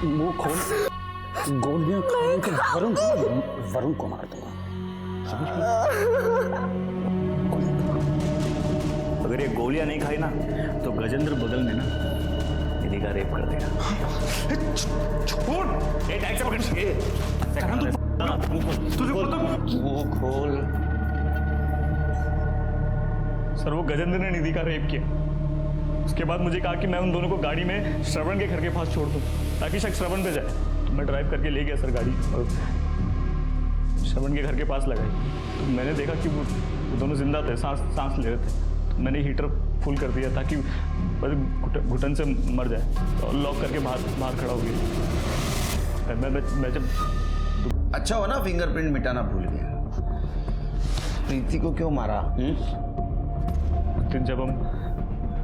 मुंह खोल, गोलियां खाने के वरुण को मार दूंगा। अगर ये गोलियां नहीं खाई ना तो गजेंद्र बगल में ना निधि का रेप कर देगा। छोड़, ये टाइट से पकड़। मुंह खोल। सर वो गजेंद्र ने निधि का रेप किया। उसके बाद मुझे कहा कि मैं उन दोनों को गाड़ी में श्रवण के घर के पास छोड़ दूं ताकि शक श्रवण पे जाए। तो मैं ड्राइव करके ले गया सर गाड़ी और श्रवण के घर के पास लगाई। तो मैंने देखा कि वो दोनों जिंदा थे, सांस ले रहे थे। तो मैंने हीटर फुल कर दिया ताकि घुटन से मर जाए और लॉक करके बाहर खड़ा हो गया। मैं जब अच्छा हो ना फिंगरप्रिंट मिटाना भूल गया। प्रीति को क्यों मारा?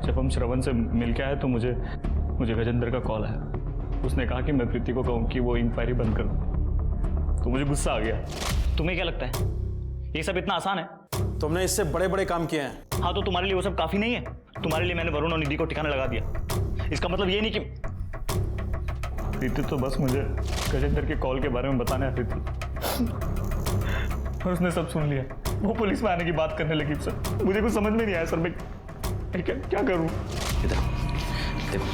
जब हम श्रवण से मिल के आए तो मुझे गजेंद्र का कॉल आया। उसने कहा कि मैं प्रीति को कहूँ कि वो इंक्वायरी बंद कर दे। तो मुझे गुस्सा आ गया। तुम्हें क्या लगता है ये सब इतना आसान है? तुमने इससे बड़े बड़े काम किए हैं। हाँ तो तुम्हारे लिए वो सब काफी नहीं है? तुम्हारे लिए मैंने वरुण और निधि को ठिकाना लगा दिया। इसका मतलब ये नहीं कि प्रीति तो बस मुझे गजेंद्र के कॉल के बारे में बताने आती थी और उसने सब सुन लिया। वो पुलिस में आने की बात करने लगी। सर मुझे कुछ समझ में नहीं आया सर, मैं क्या करूं? इधर देखो,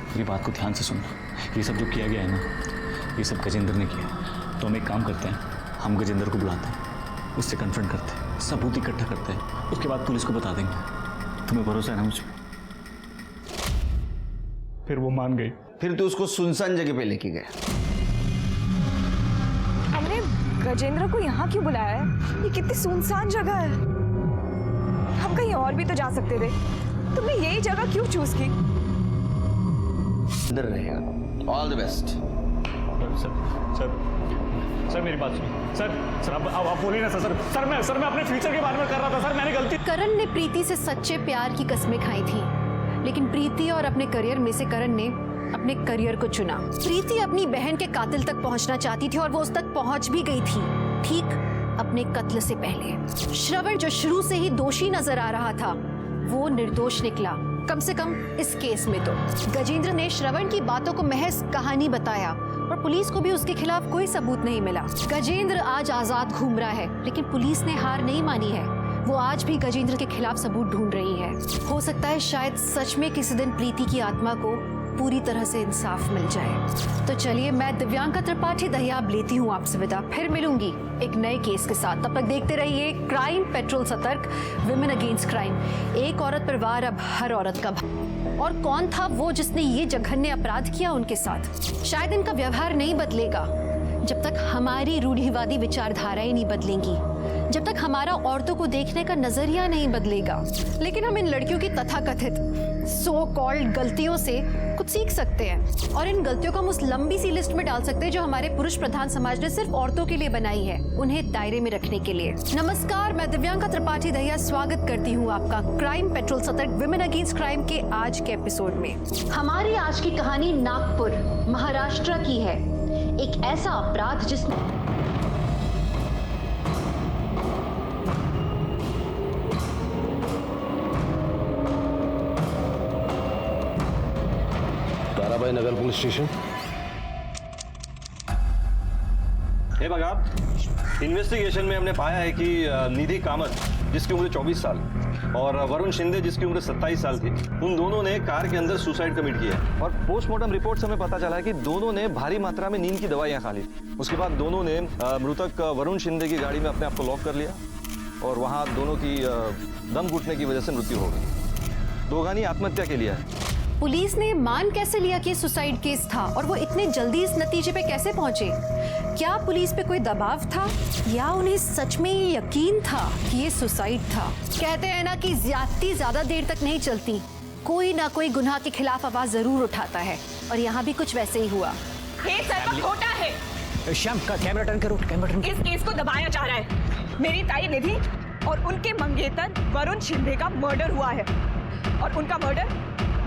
मेरी बात को ध्यान से सुनना। ये सब जो किया गया है ना, ये सब गजेंद्र ने किया। तो हम एक काम करते हैं, हम गजेंद्र को बुलाते हैं, उससे कन्फ्रंट करते हैं, सबूत इकट्ठा करते हैं, उसके बाद पुलिस को बता देंगे। तुम्हें भरोसा है ना मुझ पर? फिर वो मान गई। फिर तो उसको सुनसान जगह पे लेके गया। हमने गजेंद्र को यहाँ क्यों बुलाया है? ये कितनी सुनसान जगह है। हम कहीं और भी तो जा सकते थे। तुमने यही जगह क्यों चूज की? इधर रहेगा। All the best. सर मेरी बात सुनिए। सर आप बोलिए ना सर मैं अपने फ्यूचर के बारे में कर रहा था सर। मैंने गलती। करण ने प्रीति से सच्चे प्यार की कस्में खाई थी, लेकिन प्रीति और अपने करियर में से करण ने अपने करियर को चुना। प्रीति अपनी बहन के कातिल तक पहुंचना चाहती थी और वो उस तक पहुंच भी गई थी, ठीक अपने कत्ल से पहले। श्रवण जो शुरू से ही दोषी नजर आ रहा था, वो निर्दोष निकला, कम से कम इस केस में तो। गजेंद्र ने श्रवण की बातों को महज कहानी बताया और पुलिस को भी उसके खिलाफ कोई सबूत नहीं मिला। गजेंद्र आज आजाद घूम रहा है, लेकिन पुलिस ने हार नहीं मानी है। वो आज भी गजेंद्र के खिलाफ सबूत ढूंढ रही है। हो सकता है शायद सच में किसी दिन प्रीति की आत्मा को पूरी तरह से इंसाफ मिल जाए। तो चलिए, मैं दिव्यांका त्रिपाठी दहियाब लेती हूँ आपसे विदा। फिर मिलूंगी एक नए केस के साथ। तब तक देखते रहिए क्राइम पेट्रोल सतर्क, विमेन अगेंस्ट क्राइम। एक औरत पर वार, अब हर औरत का। और कौन था वो जिसने ये जघन्य अपराध किया उनके साथ? शायद इनका व्यवहार नहीं बदलेगा जब तक हमारी रूढ़िवादी विचारधाराएं नहीं बदलेंगी, जब तक हमारा औरतों को देखने का नजरिया नहीं बदलेगा। लेकिन हम इन लड़कियों की तथाकथित सो कॉल्ड गलतियों से कुछ सीख सकते हैं और इन गलतियों को हम उस लंबी सी लिस्ट में डाल सकते हैं जो हमारे पुरुष प्रधान समाज ने सिर्फ औरतों के लिए बनाई है, उन्हें दायरे में रखने के लिए। नमस्कार, मैं दिव्यांका त्रिपाठी दहिया स्वागत करती हूँ आपका क्राइम पेट्रोल सतर्क विमेन अगेंस्ट क्राइम के आज के एपिसोड में। हमारी आज की कहानी नागपुर, महाराष्ट्र की है। एक ऐसा अपराध जिसमें ताराबाई नगर पुलिस स्टेशन। हे बघा, इन्वेस्टिगेशन में हमने पाया है कि निधि कामत जिसकी उम्र 24 साल और वरुण शिंदे जिसकी उम्र 27 साल थी, उन दोनों ने कार के अंदर सुसाइड कमिट किया है। और पोस्टमार्टम रिपोर्ट से हमें पता चला है कि दोनों ने भारी मात्रा में नींद की दवाइयां खा ली। उसके बाद दोनों ने मृतक वरुण शिंदे की गाड़ी में अपने आप को लॉक कर लिया और वहां दोनों की दम घुटने की वजह से मृत्यु हो गई। दोघानी आत्महत्या के लिए है। पुलिस ने मान कैसे लिया कि सुसाइड केस था और वो इतने जल्दी इस नतीजे पे कैसे पहुंचे? क्या पुलिस पे कोई दबाव था या उन्हें सच में ये यकीन था कि ये सुसाइड था? कहते हैं ना कि ज्यादती ज्यादा देर तक नहीं चलती, कोई ना कोई गुनाह के खिलाफ आवाज जरूर उठाता है और यहाँ भी कुछ वैसे ही हुआ। ये सब खोटा है। श्याम का कैमरा टर्न करो, कैमरा टर्न। इस केस को दबाया जा रहा है। मेरी ताई निधि और उनके मंगेतर वरुण शिंदे का मर्डर हुआ है और उनका मर्डर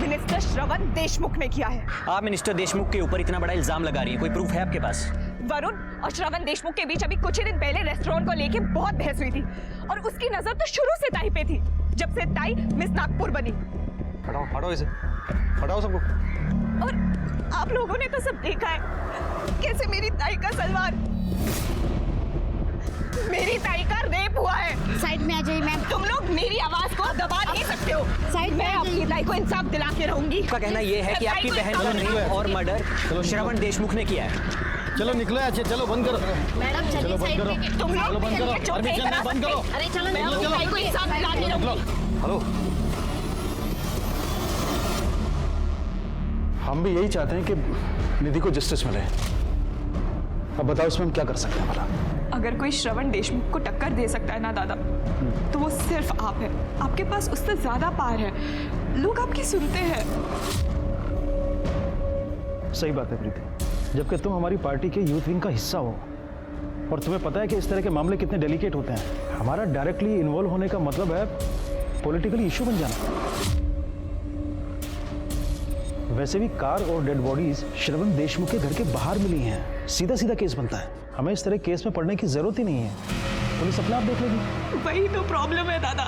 मिनिस्टर श्रवण देशमुख ने किया है। आप मिनिस्टर देशमुख के ऊपर इतना बड़ा इल्जाम लगा रही है, कोई प्रूफ है आपके पास? वरुण और श्रवण देशमुख के बीच अभी कुछ ही दिन पहले रेस्टोरेंट को लेके बहुत बहस हुई थी और उसकी नजर तो शुरू से ताई पे थी, जब से ताई मिस नागपुर बनी। हटाओ इसे, हटाओ सबको। और आप लोगों ने तो सब देखा है कैसे मेरी ताई का सलवार, मेरी ताई का रेप हुआ है। साइड में आ जाइए मैम। तुम लोग मेरी आवाज को दबा नहीं सकते हो। साइड में मैं आ जाइए। अपनी ताई को इंसाफ दिला के रहूंगी। का कहना यह है कि मैं आपकी ताई को बहन का इंसाफ रेप दिलाऊंगी। और मर्डर श्रवण देशमुख ने किया है। चलो निकलो अच्छे, चलो बंद करो। मैडम चलिए साइड में। तुम लोग बंद करो। चुप नहीं परमिशन करा नहीं, बंद करो। सकते। अरे चलो मैं अपनी ताई को इंसाफ दिला के रहूंगी। हेलो, हम भी यही चाहते हैं कि निधि को जस्टिस मिले। अब बताओ इसमें हम क्या कर सकते हैं भला? अगर कोई श्रवण देशमुख को टक्कर दे सकता है ना दादा, तो वो सिर्फ आप है। आपके पास उससे ज्यादा पावर है, लोग आपकी सुनते हैं। सही बात है प्रीति, जबकि तुम हमारी पार्टी के यूथ विंग का हिस्सा हो और तुम्हें पता है कि इस तरह के मामले कितने डेलिकेट होते हैं। हमारा डायरेक्टली इन्वॉल्व होने का मतलब है पॉलिटिकली इशू बन जाना। वैसे भी कार और डेड बॉडीज श्रवण देशमुख के घर के बाहर मिली हैं, सीधा सीधा केस बनता है। हमें इस तरह केस में पड़ने की जरूरत ही नहीं है, पुलिस अपने आप देख लेगी। वही तो प्रॉब्लम है दादा,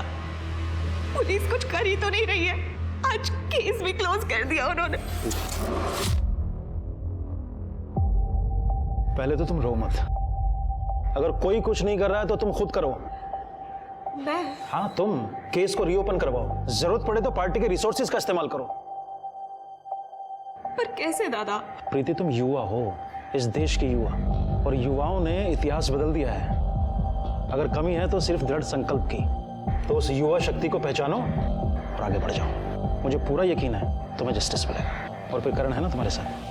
पुलिस कुछ कर ही तो नहीं रही है। आज केस भी क्लोज कर दिया उन्होंने। पहले तो तुम रो मत, अगर कोई कुछ नहीं कर रहा है तो तुम खुद करो। मैं? हाँ तुम केस को रीओपन करवाओ, जरूरत पड़े तो पार्टी के रिसोर्सेज का इस्तेमाल करो। पर कैसे दादा? प्रीति तुम युवा हो, इस देश के युवा, और युवाओं ने इतिहास बदल दिया है। अगर कमी है तो सिर्फ दृढ़ संकल्प की। तो उस युवा शक्ति को पहचानो और आगे बढ़ जाओ। मुझे पूरा यकीन है तुम्हें जस्टिस मिलेगा। और फिर करण है ना तुम्हारे साथ।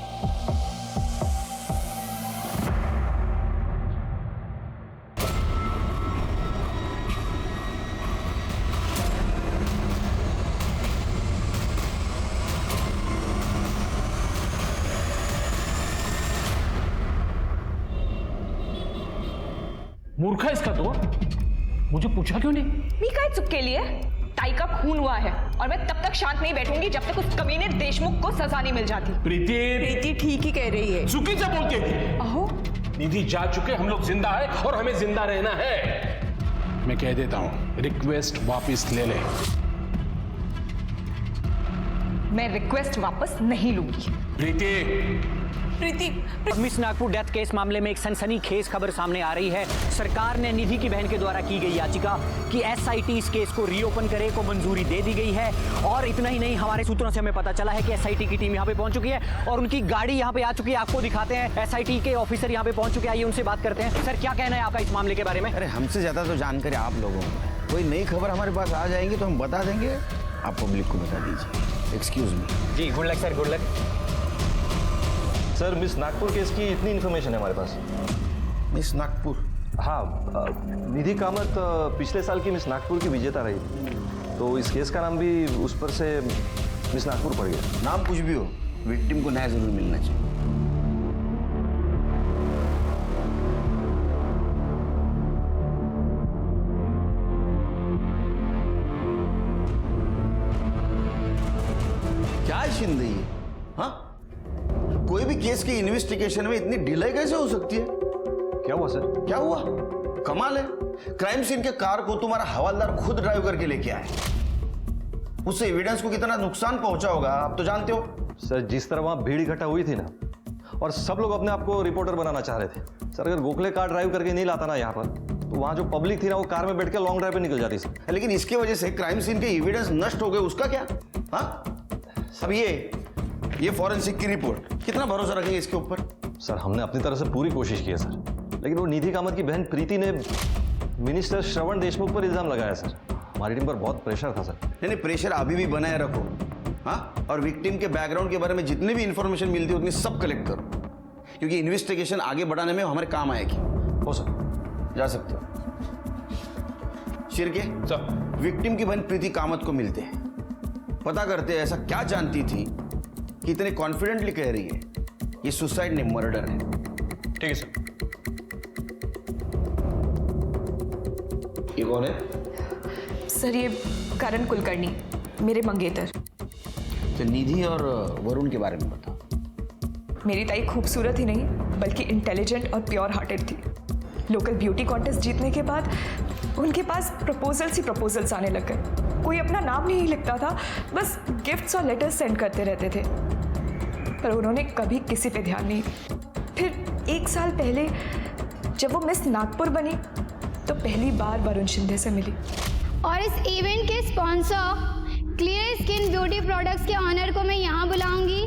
मूर्खा इसका तो, मुझे पूछा क्यों नहीं? मी का चुप के लिए ताई का खून हुआ है और मैं तब तक शांत नहीं बैठूंगी जब तक उस कमीने देशमुख को सजा नहीं मिल जाती। प्रीति ठीक ही कह रही है। चुकी से बोलती थी। अहो, निधि जा चुके, हम लोग जिंदा है और हमें जिंदा रहना है। मैं कह देता हूं, रिक्वेस्ट वापस ले ले। मैं रिक्वेस्ट वापस नहीं लूंगी। प्रीति, मिस नागपुर डेथ केस मामले में एक सनसनीखेज खबर सामने आ रही है। सरकार ने निधि की बहन के द्वारा की गई याचिका कि एसआईटी इस केस को रीओपन करे को मंजूरी दे दी गई है। और इतना ही नहीं, हमारे सूत्रों से हमें पता चला है कि एसआईटी की टीम यहाँ पे पहुंच चुकी है और उनकी गाड़ी यहाँ पे आ चुकी है। आपको दिखाते हैं, एसआईटी के ऑफिसर यहाँ पे पहुंच चुके हैं। आइए उनसे बात करते हैं। सर, क्या कहना है आपका इस मामले के बारे में? अरे हमसे ज्यादा तो जानकारी आप लोगों को। कोई नई खबर हमारे पास आ जाएंगी तो हम बता देंगे, आप पब्लिक को बता दीजिए। Excuse me. जी, good luck sir, good luck. Sir, miss Nagpur case की इतनी इन्फॉर्मेशन है हमारे पास। मिस नागपुर? हाँ, निधि कामत पिछले साल की मिस नागपुर की विजेता रही थी, तो इस केस का नाम भी उस पर से मिस नागपुर पड़ गया। नाम कुछ भी हो, विक्टिम को न्याय जरूर मिलना चाहिए। क्या है शिंदे ये? हाँ, कोई भी केस की इन्वेस्टिगेशन में इतनी डिले कैसे हो सकती है? क्या हुआ सर? क्या हुआ? कमाल है, क्राइम सीन के कार को तुम्हारा हवालदार खुद ड्राइव करके लेके आए। उससे एविडेंस को कितना नुकसान पहुंचा होगा आप तो जानते हो। सर, जिस तरह वहां भीड़ इकट्ठा हुई थी ना, और सब लोग अपने आप को रिपोर्टर बनाना चाह रहे थे। सर, अगर गोखले कार ड्राइव करके नहीं लाता ना यहाँ पर, तो वहां जो पब्लिक थी ना, वो कार में बैठ के लॉन्ग ड्राइव पे निकल जाती सर। लेकिन इसकी वजह से क्राइम सीन के एविडेंस नष्ट हो गए, उसका क्या? हाँ, अब ये फॉरेंसिक की रिपोर्ट, कितना भरोसा रखेंगे इसके ऊपर? सर, हमने अपनी तरफ से पूरी कोशिश की है सर, लेकिन वो निधि कामत की बहन प्रीति ने मिनिस्टर श्रवण देशमुख पर इल्जाम लगाया सर। हमारी टीम पर बहुत प्रेशर था सर। नहीं, प्रेशर अभी भी बनाए रखो। हाँ, और विक्टिम के बैकग्राउंड के बारे में जितनी भी इंफॉर्मेशन मिलती है उतनी सब कलेक्ट करो, क्योंकि इन्वेस्टिगेशन आगे बढ़ाने में हमारे काम आएगी। हो सर, जा सकते हो। शिरके, विक्टिम की बहन प्रीति कामत को मिलते हैं, पता करते हैं ऐसा क्या जानती थी कि इतने कॉन्फिडेंटली कह रही है ये सुसाइड नहीं मर्डर है। ठीक है सर। ये कौन है? सर, ये करण कुलकर्णी, मेरे मंगेतर। तो निधि और वरुण के बारे में बताओ। मेरी ताई खूबसूरत ही नहीं बल्कि इंटेलिजेंट और प्योर हार्टेड थी। लोकल ब्यूटी कॉन्टेस्ट जीतने के बाद उनके पास प्रपोजल्स ही प्रपोजल्स आने लग गए। कोई अपना नाम नहीं लिखता था, बस गिफ्ट्स और लेटर्स सेंड करते रहते थे। पर उन्होंने कभी किसी पे ध्यान नहीं दिया। फिर 1 साल पहले जब वो मिस नागपुर बनी तो पहली बार वरुण शिंदे से मिली। और इस इवेंट के sponsor clear skin beauty products के ऑनर को मैं यहाँ बुलाऊंगी।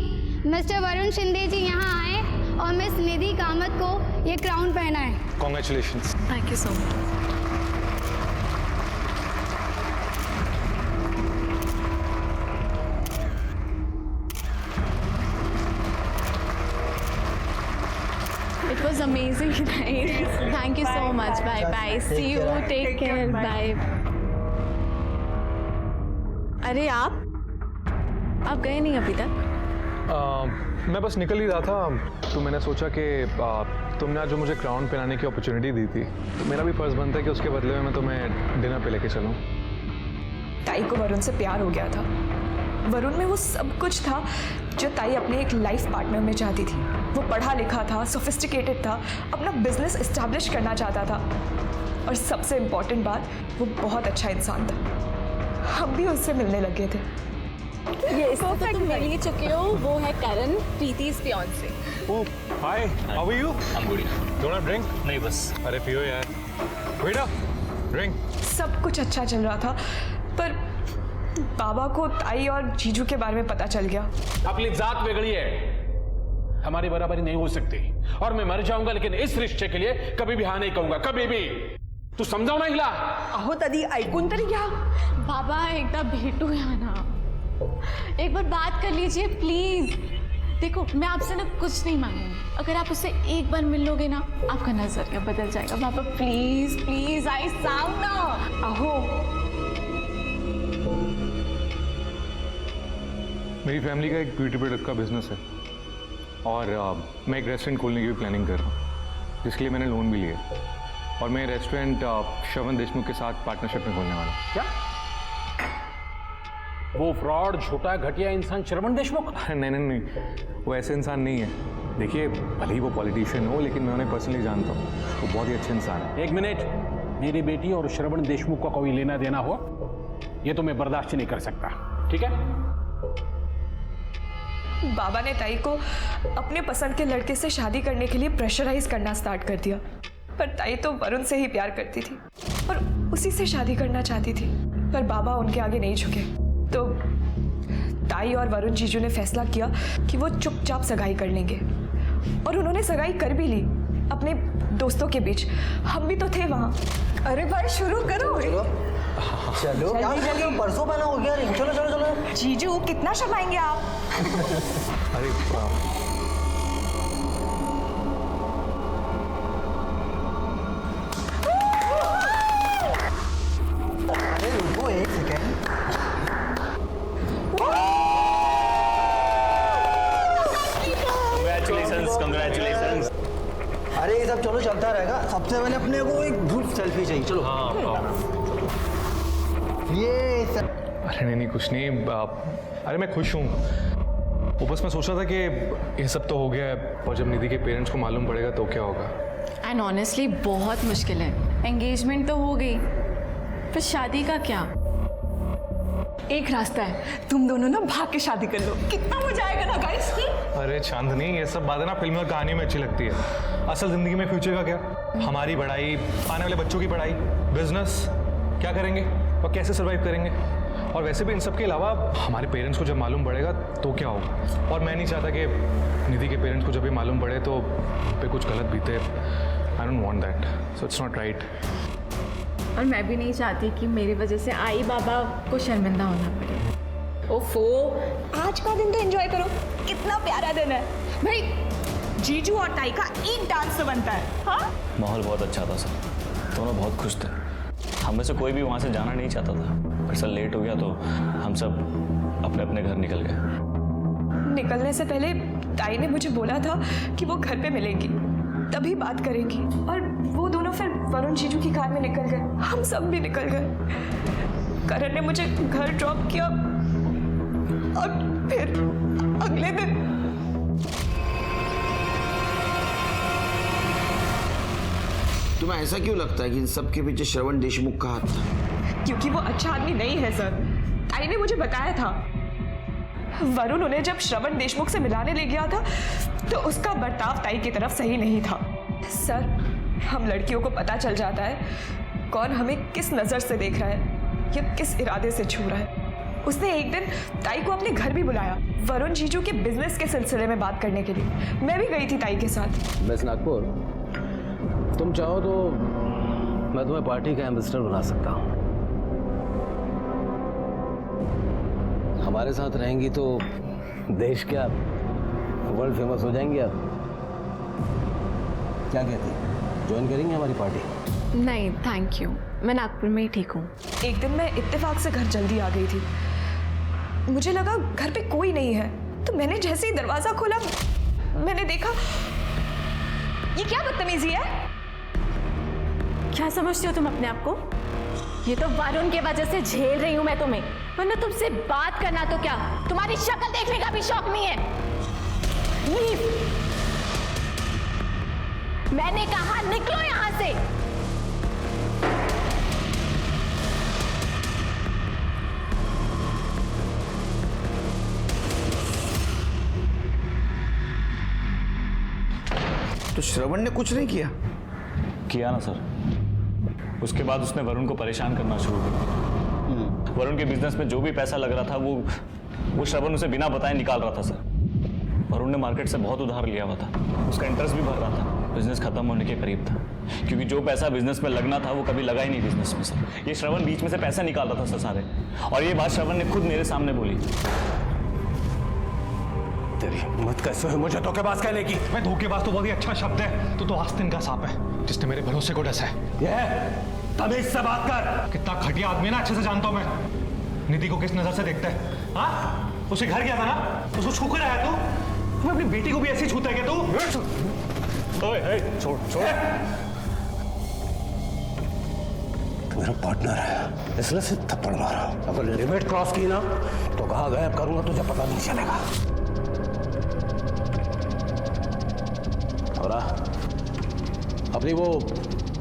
मिस्टर वरुण शिंदे जी यहाँ आए और मिस निधि कामत को ये क्राउन पहनाए। Congratulations. Thank you so much. It was amazing night. Thank you so much. Bye bye. See you. Take care. Bye. अरे आप गए नहीं अभी तक? मैं बस निकल ही रहा था तो मैंने सोचा कि तुमने आज जो मुझे क्राउन पहनाने की अपॉर्चुनिटी दी थी तो मेरा भी फर्ज बनता है कि उसके बदले में मैं तुम्हें डिनर पे लेके चलूं। ताई को वरुण से प्यार हो गया था। वरुण में वो सब कुछ था जो ताई अपने एक लाइफ पार्टनर में चाहती थी। वो पढ़ा लिखा था, सोफिस्टिकेटेड था, अपना बिजनेस एस्टैब्लिश करना चाहता था और सबसे इम्पोर्टेंट बात, वो बहुत अच्छा इंसान था। हम भी उससे मिलने लगे थे। ये इसको तो तुम मिल ही चुके हो। वो है करण, प्रीति's fiancé। Oh hi, how are you? I am good. Don't have drink? नहीं बस। अरे पियो यार। Waiter, drink. सब कुछ अच्छा चल रहा था पर बाबा को ताई और जीजू के बारे में पता चल गया। अपनी जात बिगड़ी है, हमारी बराबरी नहीं हो सकती और मैं मर जाऊंगा लेकिन इस रिश्ते के लिए कभी भी हाँ नहीं कहूंगा, कभी भी। तू समजाव ना हिला। अहो तदी ऐकून तरी घ्या। बाबा एकदा भेटूया ना, एक बार बात कर लीजिए प्लीज। देखो मैं आपसे ना कुछ नहीं मांगूंगी, अगर आप उससे एक बार मिल लोगे ना आपका नजरिया बदल जाएगा। बाबा प्लीज प्लीज, आई साउंड ना। अहो मेरी फैमिली का एक ब्यूटी प्रोडक्ट का बिजनेस है और मैं एक रेस्टोरेंट खोलने की भी प्लानिंग कर रहा हूँ, जिसके लिए मैंने लोन भी लिया और मैं रेस्टोरेंट श्रवण देशमुख के साथ पार्टनरशिप में खोलने वाला हूँ। क्या वो फ्रॉड, झूठा, घटिया इंसान श्रवण देशमुख? नहीं नहीं नहीं, वो ऐसे इंसान नहीं है। देखिए भले ही वो पॉलिटिशियन हो लेकिन मैं उन्हें पर्सनली जानता हूँ, वो बहुत ही अच्छे इंसान है। एक मिनट, मेरी बेटी और श्रवण देशमुख का कोई लेना देना हो ये तो मैं बर्दाश्त नहीं कर सकता, ठीक है? बाबा ने ताई को अपने पसंद के लड़के से शादी करने के लिए प्रेशराइज करना स्टार्ट कर दिया, पर ताई तो वरुण से ही प्यार करती थी और उसी से शादी करना चाहती थी, पर बाबा उनके आगे नहीं झुके। तो ताई और वरुण जीजू ने फैसला किया कि वो चुपचाप सगाई कर लेंगे और उन्होंने सगाई कर भी ली अपने दोस्तों के बीच। हम भी तो थे वहाँ। अरे भाई शुरू करो। चलो जल्दी, परसों बना हो गया। चलो चलो चलो। जीजू कितना शर्माएंगे आप? अरे रुको एक सेकेंड। कंग्रेचुलेशंस। अरे ये सब चलो चलता रहेगा। सबसे पहले अपने को एक ग्रुप सेल्फी चाहिए। चलो। ये अरे नहीं कुछ नहीं। अरे मैं खुश हूँ। वो बस मैं सोच रहा था कि ये सब तो हो गया है और जब निधि के पेरेंट्स को मालूम पड़ेगा तो क्या होगा। एंड ऑनेस्टली बहुत मुश्किल है। एंगेजमेंट तो हो गई, पर शादी का क्या? एक रास्ता है, तुम दोनों ना भाग के शादी कर लो। कितना मजा आएगा ना गाइस। अरे चांदनी, ये सब बातें ना फिल्म और कहानी में अच्छी लगती है। असल जिंदगी में फ्यूचर का क्या? हमारी पढ़ाई, आने वाले बच्चों की पढ़ाई, बिजनेस, क्या करेंगे और कैसे सर्वाइव करेंगे। और वैसे भी इन सब के अलावा हमारे पेरेंट्स को जब मालूम पड़ेगा तो क्या होगा। और मैं नहीं चाहता कि निधि के पेरेंट्स को जब भी मालूम पड़े तो पे कुछ गलत बीते। I don't want that, so it's not right. और मैं भी नहीं चाहती कि मेरी वजह से आई बाबा को शर्मिंदा होना पड़े। ओफो, आज का दिन तो एंजॉय करो। कितना प्यारा दिन है भाई। जीजू और ताई का एक डांस बनता है। हाँ, माहौल बहुत अच्छा था सर, दोनों बहुत खुश थे। हम में से कोई भी वहाँ से जाना नहीं चाहता था, पर सर लेट हो गया तो हम सब अपने अपने घर निकल गए। निकलने से पहले ताई ने मुझे बोला था कि वो घर पे मिलेंगी, तभी बात करेंगी। और वो दोनों फिर वरुण जीजू की कार में निकल गए। हम सब भी निकल गए। करण ने मुझे घर ड्रॉप किया और फिर अगले दिन तुम्हें ऐसा क्यों लगता है कि इन सब के पीछे श्रवण देशमुख का हाथ था? क्योंकि वो अच्छा आदमी नहीं है सर। ताई ने मुझे बताया था। वरुण उन्हें जब श्रवण देशमुख से मिलाने ले गया था तो उसका बर्ताव ताई की तरफ सही नहीं था। सर, हम लड़कियों को पता चल जाता है कौन हमें किस नजर से देख रहा है या किस इरादे से छू रहा है। उसने एक दिन ताई को अपने घर भी बुलाया, वरुण जीजू के बिजनेस के सिलसिले में बात करने के लिए। मैं भी गई थी ताई के साथ। मिस नागपुर, तुम चाहो तो मैं तुम्हें पार्टी का एम्बेसडर बना सकता हूँ। हमारे साथ रहेंगी तो देश क्या वर्ल्ड फेमस हो जाएंगे आप। क्या कहती हैं, ज्वाइन करेंगे हमारी पार्टी? नहीं थैंक यू, मैं नागपुर में ही ठीक हूँ। एक दिन मैं इत्तेफाक से घर जल्दी आ गई थी। मुझे लगा घर पे कोई नहीं है, तो मैंने जैसे ही दरवाजा खोला मैंने देखा। ये क्या बदतमीजी है? क्या समझती हो तुम अपने आप को? ये तो वरुण के वजह से झेल रही हूं मैं तुम्हें, वरना तुमसे बात करना तो क्या तुम्हारी शक्ल देखने का भी शौक नहीं है। लीव। मैंने कहा निकलो यहां से। तो श्रवण ने कुछ नहीं किया? किया ना सर। उसके बाद उसने वरुण को परेशान करना शुरू किया। वरुण के बिजनेस में जो भी पैसा लग रहा था वो श्रवण उसे बिना बताए निकाल रहा था सर। वरुण ने मार्केट से बहुत उधार लिया हुआ था, उसका इंटरेस्ट भी भर रहा था। बिजनेस खत्म होने के करीब था, क्योंकि जो पैसा बिजनेस में लगना था वो कभी लगा ही नहीं बिजनेस में सर। ये श्रवण बीच में से पैसा निकाल रहा था सर सारे, और ये बात श्रवण ने खुद मेरे सामने बोली। तेरी हिम्मत कैसे हुई मुझे धोखेबाज कहने की? मैं धोखेबाज तो बहुत ही अच्छा शब्द है। तू तो आस्तीन का सांप है जिसने मेरे भरोसे को डसा है। ये तमीज से बात कर। कितना घटिया आदमी ना, अच्छे से जानता हूं मैं। निधि को किस नजर से देखता है? हाँ, उसे घर गया था ना, उसको छू कर आया तू? मैं अपनी बेटी को भी ऐसी छूता है क्या तू? ओए, छोड़ छोड़। तू मेरा पार्टनर है, इसलिए से थप्पड़ मारा। अगर लिमिट क्रॉस की ना तो कहाँ गायब करूंगा तुझे पता नहीं चलेगा। और अपनी वो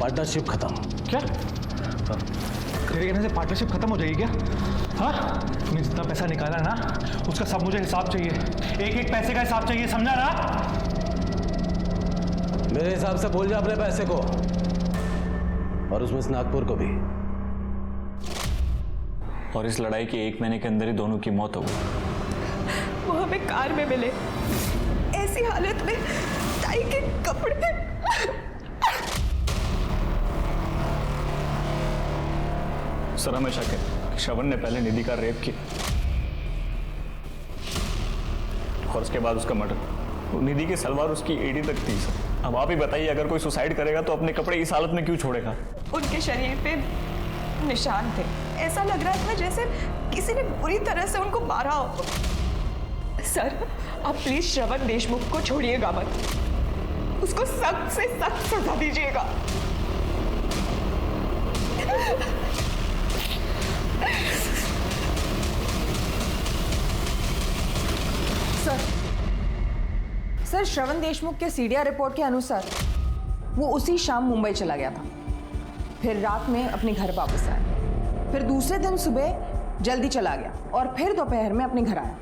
पार्टनरशिप खत्म। क्या तेरे कहने से पार्टनरशिप खत्म हो जाएगी क्या? हाँ, तूने जितना पैसा निकाला ना उसका सब मुझे हिसाब चाहिए। एक एक पैसे का हिसाब चाहिए, समझा ना? मेरे हिसाब से बोल जा अपने पैसे को, और उसमें इस नागपुर को भी। और इस लड़ाई के 1 महीने के अंदर ही दोनों की मौत हो गई। वो हमें कार में मिले, ऐसी हालत में ताई के कपड़े। सर हमें शक है कि श्रवण ने पहले निधि का रेप किया और उसके बाद उसका मर्डर। निधि की सलवार उसकी एड़ी तक थी सर। अब आप ही बताइए, अगर कोई सुसाइड करेगा तो अपने कपड़े इस हालत में क्यों छोड़ेगा? उनके शरीर पे निशान थे, ऐसा लग रहा था जैसे किसी ने बुरी तरह से उनको मारा हो। सर, आप प्लीज श्रवण देशमुख को छोड़िएगा मत, उसको सख्त से सख्त सजा दीजिएगा। सर, श्रवण देशमुख के सीडीआर रिपोर्ट के अनुसार वो उसी शाम मुंबई चला गया था, फिर रात में अपने घर वापस आया, फिर दूसरे दिन सुबह जल्दी चला गया और फिर दोपहर में अपने घर आया।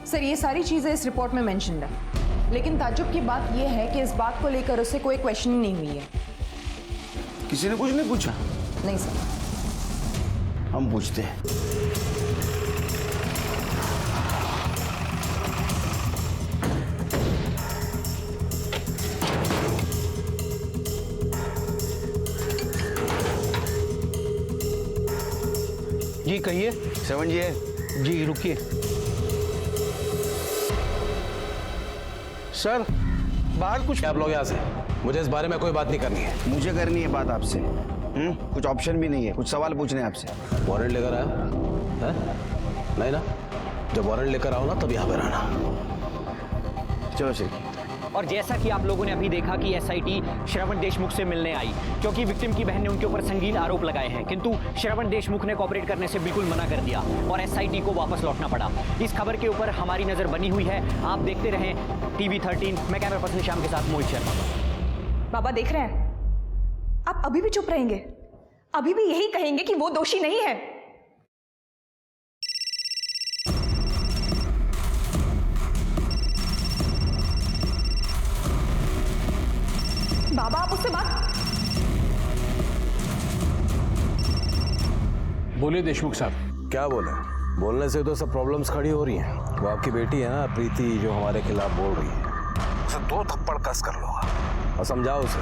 सर, ये सारी चीज़ें इस रिपोर्ट में मेंशन्ड है, लेकिन ताज्जुब की बात यह है कि इस बात को लेकर उससे कोई क्वेश्चनिंग नहीं हुई है। किसी ने कुछ नहीं पूछा? नहीं सर। हम पूछते हैं। जी कहिए। श्रवण जी है? जी रुकिए। सर, बाहर कुछ आप लोग यहाँ से, मुझे इस बारे में कोई बात नहीं करनी है। मुझे करनी है बात आपसे। कुछ ऑप्शन भी नहीं है, कुछ सवाल पूछने हैं आपसे। वारंट लेकर आया है? नहीं ना? जब वारंट लेकर आओ ना तब यहाँ पर आना। चलो सर। और जैसा कि आप लोगों ने अभी देखा कि एसआईटी श्रवण देशमुख से मिलने आई, क्योंकि विक्टिम की बहन ने उनके ऊपर संगीन आरोप लगाए हैं, किंतु श्रवण देशमुख ने कोऑपरेट करने से बिल्कुल मना कर दिया और एसआईटी को वापस लौटना पड़ा। इस खबर के ऊपर हमारी नजर बनी हुई है, आप देखते रहें टीवी 13। मैं कैमरा पर्सन श्याम के साथ मोहित शर्मा। बाबा देख रहे हैं, आप अभी भी चुप रहेंगे? अभी भी यही कहेंगे कि वो दोषी नहीं है? बोलिए देशमुख साहब। क्या बोले? बोलने से तो सब प्रॉब्लम्स खड़ी हो रही हैं। वो आपकी बेटी है ना प्रीति, जो हमारे खिलाफ बोल रही है, उसे 2 थप्पड़ कस कर लो और समझाओ उसे।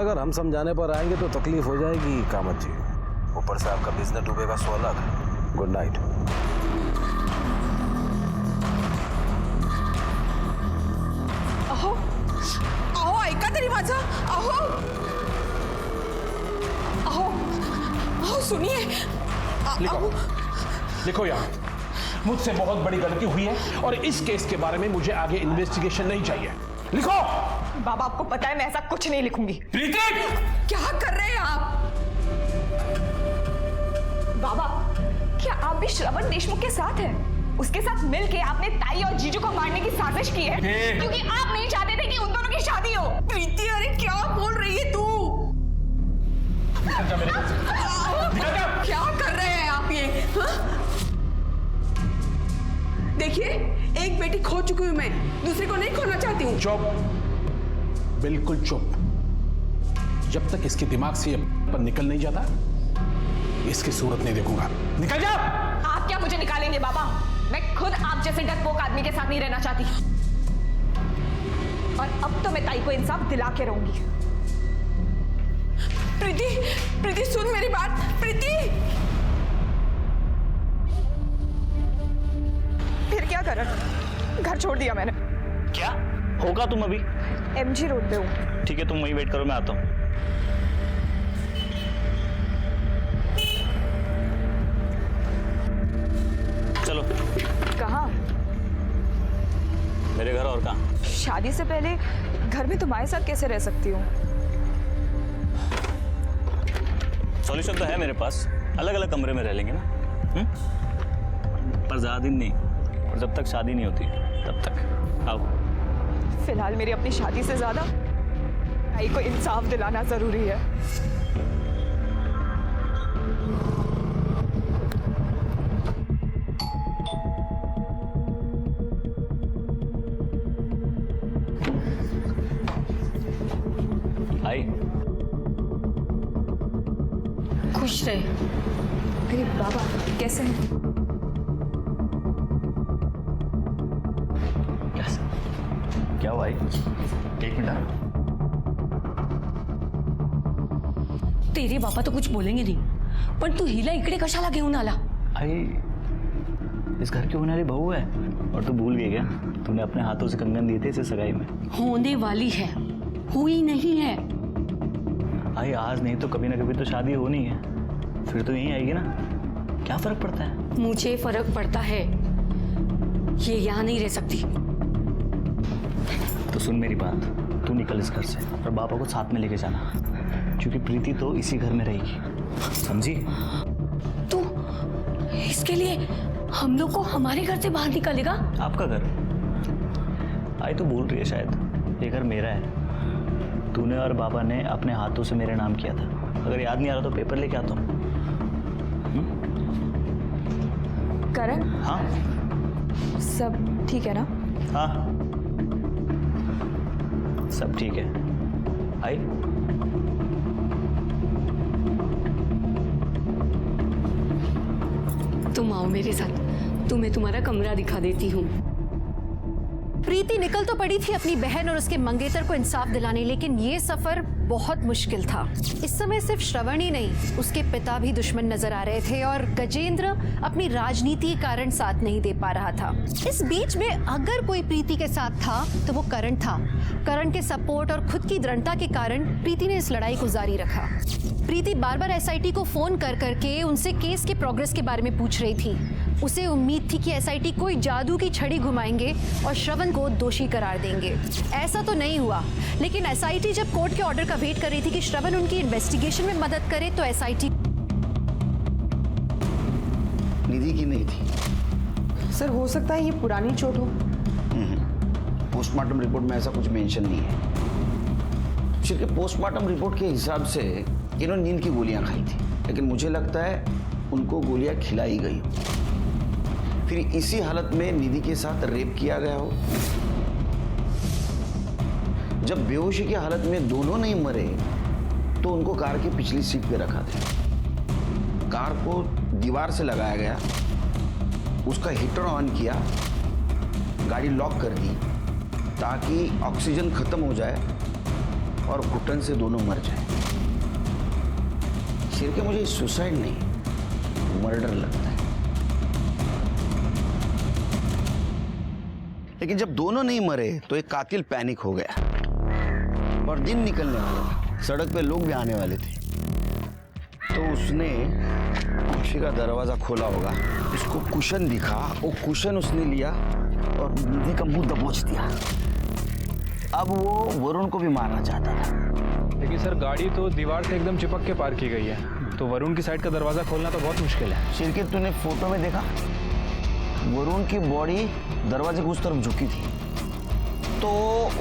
अगर हम समझाने पर आएंगे तो तकलीफ हो जाएगी कामत जी। ऊपर से आपका बिजनेस डूबेगा, सो अलग। Good night. अहो अहो ऐका तरी माझं। अहो अहो अहो सुनिए। लिखो लिखो यार, मुझसे बहुत बड़ी गलती हुई है और इस केस के बारे में मुझे आगे इन्वेस्टिगेशन नहीं चाहिए। लिखो। बाबा आपको पता है मैं ऐसा कुछ नहीं लिखूंगी। प्रीति, क्या कर रहे हैं आप? बाबा क्या आप भी श्रवण देशमुख के साथ हैं? उसके साथ मिलके आपने ताई और जीजू को मारने की साजिश की है क्योंकि आप नहीं चाहते थे कि उन दोनों की शादी हो। प्रीति, अरे क्या बोल रही है तू? निकल जा मेरे घर से। निकल जा। क्या कर रहे हैं आप ये? देखिए, एक बेटी खो चुकी हूं मैं, दूसरी को नहीं खोना चाहती हूँ। चुप, बिल्कुल चुप। जब तक इसके दिमाग से ये पर निकल नहीं जाता, इसकी सूरत नहीं देखूंगा। निकल जा। आप क्या मुझे निकालेंगे बाबा? मैं खुद आप जैसे डरपोक आदमी के साथ नहीं रहना चाहती और अब तो मैं ताई को इंसाफ दिला के रहूंगी। प्रीति, प्रीति सुन मेरी बात। प्रीति, फिर क्या करा? घर छोड़ दिया मैंने। क्या होगा? तुम अभी MG रोड पे हूँ। ठीक है, तुम वहीं वेट करो, मैं आता हूँ। चलो। कहाँ? मेरे घर। और कहाँ? शादी से पहले घर में तुम्हारे साथ कैसे रह सकती हूँ? सॉल्यूशन तो है मेरे पास, अलग अलग कमरे में रह लेंगे ना। पर ज्यादा दिन नहीं, और जब तक शादी नहीं होती तब तक। आओ। फिलहाल मेरी अपनी शादी से ज्यादा ताई को इंसाफ दिलाना जरूरी है। आई। खुश रहे। अरे बाबा कैसे हैं? क्या हुआ? एक मिनट। तेरे बापा तो कुछ बोलेंगे नहीं, पण तू हिला इकडे कशाला घेऊन आला? आई, इस घर की होने वाली बहू है और तू भूल गई क्या? तुमने अपने हाथों से कंगन दिए थे इसे सगाई में। होने वाली है, हुई नहीं है। आई, आज नहीं तो कभी ना कभी तो शादी होनी है, फिर तो यहीं आएगी ना। क्या फर्क पड़ता है? मुझे फर्क पड़ता है, ये यहाँ नहीं रह सकती। तो सुन मेरी बात, तू निकल इस घर से और पापा को साथ में लेके जाना, क्योंकि प्रीति तो इसी घर में रहेगी, समझी? तू इसके लिए हम लोग को हमारे घर से बाहर निकालेगा? आपका घर? आई तो बोल रही है शायद ये घर मेरा है। तूने और बाबा ने अपने हाथों से मेरे नाम किया था। अगर याद नहीं आ रहा तो पेपर लेके आता हूँ। करण? हाँ सब ठीक है ना? हाँ सब ठीक है। आई, तुम आओ मेरे साथ, तुम्हें तुम्हारा कमरा दिखा देती हूँ। प्रीति निकल तो पड़ी थी अपनी बहन और उसके मंगेतर को इंसाफ दिलाने, लेकिन ये सफर बहुत मुश्किल था। इस समय सिर्फ श्रवण ही नहीं, उसके पिता भी दुश्मन नजर आ रहे थे और गजेंद्र अपनी राजनीति के कारण साथ नहीं दे पा रहा था। इस बीच में अगर कोई प्रीति के साथ था तो वो करण था। करण के सपोर्ट और खुद की दृढ़ता के कारण प्रीति ने इस लड़ाई को जारी रखा। प्रीति बार बार SIT को फोन कर करके उनसे केस के प्रोग्रेस के बारे में पूछ रही थी। उसे उम्मीद थी कि SIT कोई जादू की छड़ी घुमाएंगे और श्रवण को दोषी करार देंगे। ऐसा तो नहीं हुआ, लेकिन SIT जब कोर्ट के ऑर्डर का वेट कर रही थी कि श्रवण उनकी इन्वेस्टिगेशन में मदद करे, तो SIT निधि की नहीं थी। सर हो सकता है ये पुरानी चोट हो। पोस्टमार्टम रिपोर्ट में ऐसा कुछ मेंशन नहीं है। क्योंकि पोस्टमार्टम रिपोर्ट के हिसाब से इन्होंने नींद की गोलियां खाई थी, लेकिन मुझे लगता है उनको गोलियां खिलाई गई, फिर इसी हालत में निधि के साथ रेप किया गया हो। जब बेहोशी की हालत में दोनों नहीं मरे तो उनको कार की पिछली सीट पे रखा था। कार को दीवार से लगाया गया, उसका हीटर ऑन किया, गाड़ी लॉक कर दी ताकि ऑक्सीजन खत्म हो जाए और घुटन से दोनों मर जाए। सिर के मुझे सुसाइड नहीं, मर्डर लगता है। लेकिन जब दोनों नहीं मरे तो एक कातिल पैनिक हो गया और दिन निकलने वाला था, सड़क पे लोग भी आने वाले थे, तो उसने कुर्सी का दरवाजा खोला होगा, उसको कुशन दिखा, वो कुशन उसने लिया और निधि का मुंह दबोच दिया। अब वो वरुण को भी मारना चाहता था। लेकिन सर गाड़ी तो दीवार से एकदम चिपक के पार की गई है, तो वरुण की साइड का दरवाजा खोलना तो बहुत मुश्किल है। शिरकेत, तूने फोटो में देखा वरुण की बॉडी दरवाजे की उस तरफ झुकी थी, तो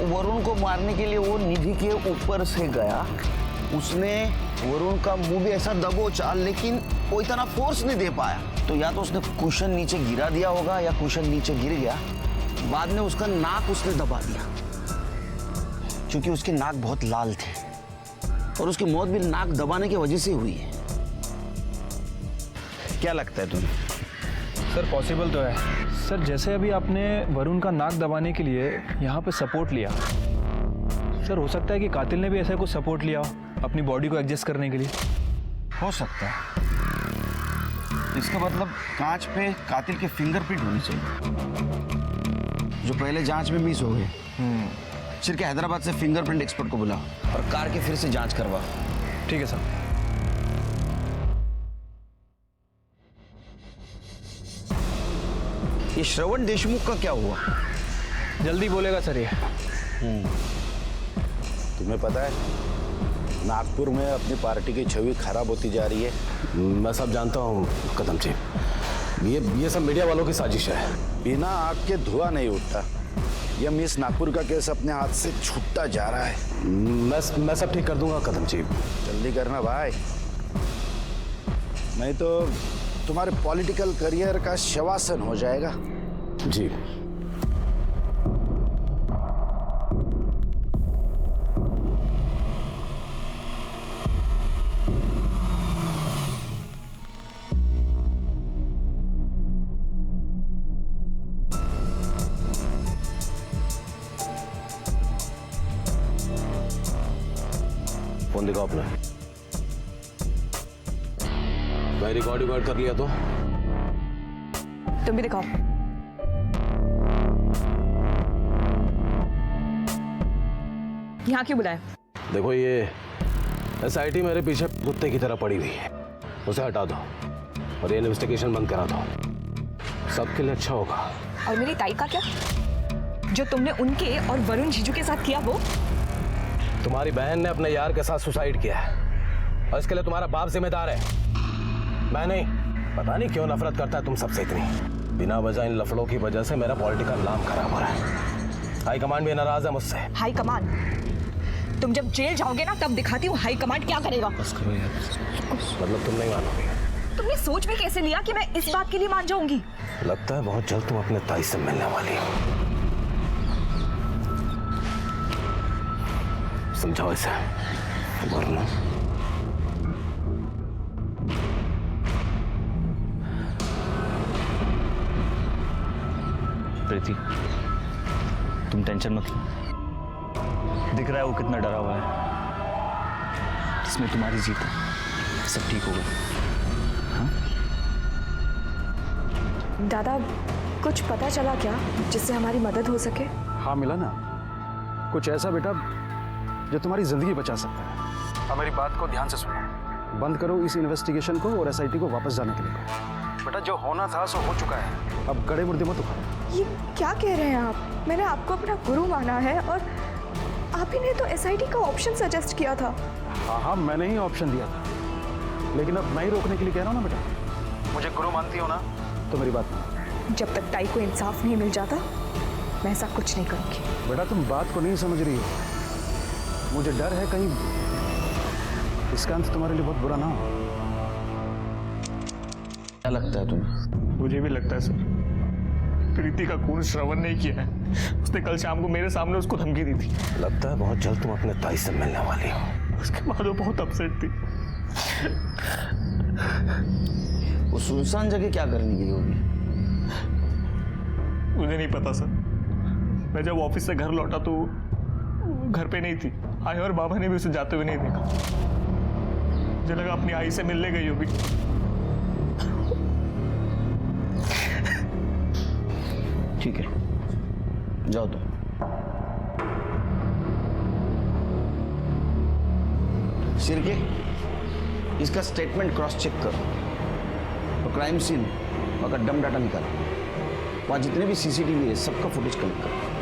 वरुण को मारने के लिए वो निधि के ऊपर से गया, उसने वरुण का मुंह भी ऐसा दबोचा, लेकिन वो इतना फोर्स नहीं दे पाया, तो या तो उसने कुशन नीचे गिरा दिया होगा या कुशन नीचे गिर गया। बाद में उसका नाक उसने दबा दिया, क्योंकि उसके नाक बहुत लाल थे और उसकी मौत भी नाक दबाने की वजह से हुई है। क्या लगता है तुम्हें? सर पॉसिबल तो है सर, जैसे अभी आपने वरुण का नाक दबाने के लिए यहाँ पे सपोर्ट लिया, सर हो सकता है कि कातिल ने भी ऐसा कुछ सपोर्ट लिया हो अपनी बॉडी को एडजस्ट करने के लिए। हो सकता है। इसका मतलब कांच पे कातिल के फिंगरप्रिंट होने चाहिए, जो पहले जांच में मिस हो गए। फिर के हैदराबाद से फिंगरप्रिंट एक्सपर्ट को बुलाओ और कार की फिर से जांच करवाओ। ठीक है सर। ये श्रवण देशमुख का क्या हुआ? जल्दी बोलेगा सर ये। तुम्हें पता है नागपुर में अपनी पार्टी की छवि खराब होती जा रही है। मैं सब जानता हूँ कदम जी, ये सब मीडिया वालों की साजिश है। बिना आग के धुआं नहीं उठता। यह मिस नागपुर का केस अपने हाथ से छूटता जा रहा है। मैं सब ठीक कर दूंगा कदम जी। जल्दी करना भाई, नहीं तो तुम्हारे पॉलिटिकल करियर का शवासन हो जाएगा। जी फोन दिखाओ अपना। मैं रिकॉर्ड कर लिया तो तुम भी दिखाओ। यहाँ क्यों बुलाया? देखो ये SIT मेरे पीछे कुत्ते की तरह पड़ी हुई है, उसे हटा दो और ये इन्वेस्टिगेशन बंद करा दो, सबके लिए अच्छा होगा। और मेरी ताई का क्या? जो तुमने उनके और वरुण जीजू के साथ किया वो? तुम्हारी बहन ने अपने यार के साथ सुसाइड किया है और इसके लिए तुम्हारा बाप जिम्मेदार है, मैं नहीं। पता नहीं क्यों नफरत करता है तुम सबसे इतनी। बिना वजह इन लफड़ों की वजह से मेरा पॉलिटिकल नाम खराब हो रहा है। हाई कमांड भी नाराज है मुझसे। High command? तुम जब जेल जाओगे ना तब दिखाती हूँ हाई कमांड क्या करेगा। मतलब तुम नहीं मानोगे? तुमने सोच में कैसे लिया कि मैं इस बात के लिए मान जाऊंगी? लगता है बहुत जल्द तुम अपने ताई से मिलने वाली हो। समझाओ इसे वरना प्रीति तुम टेंशन मत लो, दिख रहा है वो कितना डरा हुआ है, इसमें तुम्हारी जीत है, सब ठीक होगा। हाँ? दादा कुछ पता चला क्या जिससे हमारी मदद हो सके? हाँ मिला ना, कुछ ऐसा बेटा जो तुम्हारी जिंदगी बचा सकता है। अब मेरी बात को ध्यान से सुनो, बंद करो इस इन्वेस्टिगेशन को और SIT को वापस जाने के लिए कहो। बेटा जो होना था सो हो चुका है, अब गड़े मुर्दे मत उठाओ। ये क्या कह रहे हैं आप? मैंने आपको अपना गुरु माना है और आप ही ने तो SIT का ऑप्शन सजेस्ट किया था। हाँ मैंने ही ऑप्शन दिया था, लेकिन अब मैं ही रोकने के लिए कह रहा हूँ ना बेटा। मुझे गुरु मानती हो ना तो मेरी बात मानो। जब तक ताई को इंसाफ नहीं मिल जाता मैं ऐसा कुछ नहीं करूँगी। बेटा तुम बात को नहीं समझ रही हो, मुझे डर है कहीं इसका अंत तुम्हारे लिए बहुत बुरा ना हो। क्या लगता है तुम्हें? मुझे भी लगता है सर, प्रीति का खून श्रवण नहीं किया है, उसने कल शाम को मेरे सामने उसको धमकी दी थी। लगता है बहुत जल्द तुम अपने ताई से मिलने वाली हो। उसके बाद वो बहुत अपसेट थी। वो सुनसान जगह क्या करने गई होगी? मुझे नहीं पता सर। मैं जब ऑफिस से घर लौटा तो घर पे नहीं थी। आई और बाबा ने भी उसे जाते हुए नहीं देखा। मुझे लगा अपनी आई से मिलने गई होगी। ठीक है, जाओ तुम। सिरके, इसका स्टेटमेंट क्रॉस चेक करो और क्राइम सीन का डम डाटा निकालो। वहां जितने भी सीसीटीवी है सबका फुटेज कलेक्ट करो।